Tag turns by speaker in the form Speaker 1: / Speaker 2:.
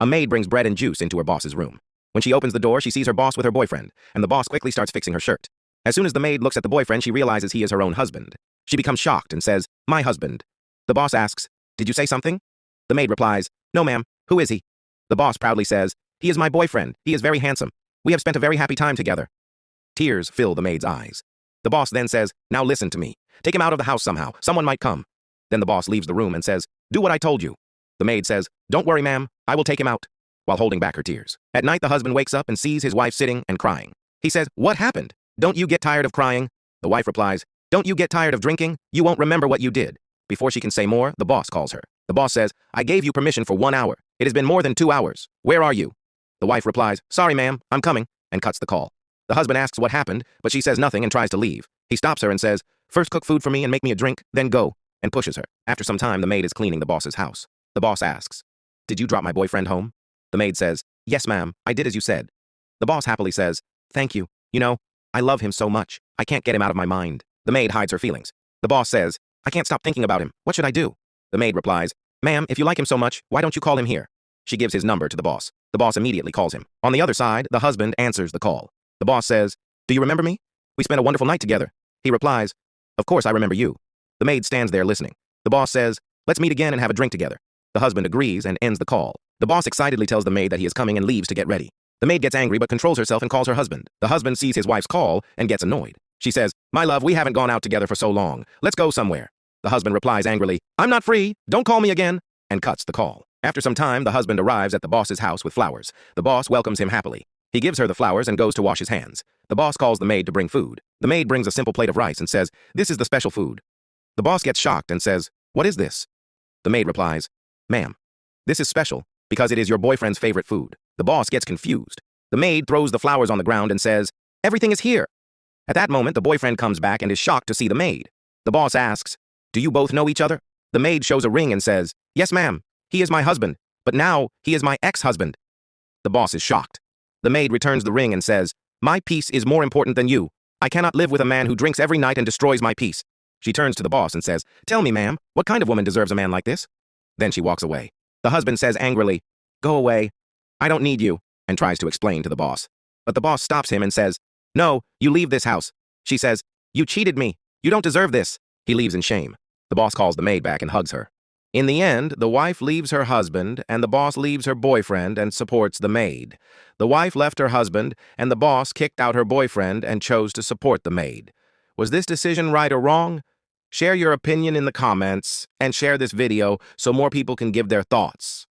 Speaker 1: A maid brings bread and juice into her boss's room. When she opens the door, she sees her boss with her boyfriend, and the boss quickly starts fixing her shirt. As soon as the maid looks at the boyfriend, she realizes he is her own husband. She becomes shocked and says, "My husband." The boss asks, "Did you say something?" The maid replies, "No, ma'am. Who is he?" The boss proudly says, "He is my boyfriend. He is very handsome. We have spent a very happy time together." Tears fill the maid's eyes. The boss then says, "Now listen to me. Take him out of the house somehow. Someone might come." Then the boss leaves the room and says, "Do what I told you." The maid says, "Don't worry, ma'am. I will take him out," while holding back her tears. At night, the husband wakes up and sees his wife sitting and crying. He says, "What happened? Don't you get tired of crying?" The wife replies, "Don't you get tired of drinking? You won't remember what you did." Before she can say more, the boss calls her. The boss says, "I gave you permission for 1 hour. It has been more than 2 hours. Where are you?" The wife replies, "Sorry, ma'am, I'm coming," and cuts the call. The husband asks what happened, but she says nothing and tries to leave. He stops her and says, "First cook food for me and make me a drink, then go," and pushes her. After some time, the maid is cleaning the boss's house. The boss asks, "Did you drop my boyfriend home?" The maid says, "Yes, ma'am, I did as you said." The boss happily says, "Thank you. You know, I love him so much. I can't get him out of my mind." The maid hides her feelings. The boss says, "I can't stop thinking about him. What should I do?" The maid replies, "Ma'am, if you like him so much, why don't you call him here?" She gives his number to the boss. The boss immediately calls him. On the other side, the husband answers the call. The boss says, "Do you remember me? We spent a wonderful night together." He replies, "Of course I remember you." The maid stands there listening. The boss says, "Let's meet again and have a drink together." The husband agrees and ends the call. The boss excitedly tells the maid that he is coming and leaves to get ready. The maid gets angry but controls herself and calls her husband. The husband sees his wife's call and gets annoyed. She says, "My love, we haven't gone out together for so long. Let's go somewhere." The husband replies angrily, "I'm not free. Don't call me again," and cuts the call. After some time, the husband arrives at the boss's house with flowers. The boss welcomes him happily. He gives her the flowers and goes to wash his hands. The boss calls the maid to bring food. The maid brings a simple plate of rice and says, "This is the special food." The boss gets shocked and says, "What is this?" The maid replies, "Ma'am, this is special because it is your boyfriend's favorite food." The boss gets confused. The maid throws the flowers on the ground and says, "Everything is here." At that moment, the boyfriend comes back and is shocked to see the maid. The boss asks, "Do you both know each other?" The maid shows a ring and says, "Yes, ma'am. He is my husband, but now he is my ex-husband." The boss is shocked. The maid returns the ring and says, "My peace is more important than you. I cannot live with a man who drinks every night and destroys my peace." She turns to the boss and says, "Tell me, ma'am, what kind of woman deserves a man like this?" Then she walks away. The husband says angrily, "Go away. I don't need you," and tries to explain to the boss. But the boss stops him and says, "No, you leave this house." She says, "You cheated me. You don't deserve this." He leaves in shame. The boss calls the maid back and hugs her. In the end, the wife leaves her husband, and the boss leaves her boyfriend and supports the maid. The wife left her husband, and the boss kicked out her boyfriend and chose to support the maid. Was this decision right or wrong? Share your opinion in the comments, and share this video so more people can give their thoughts.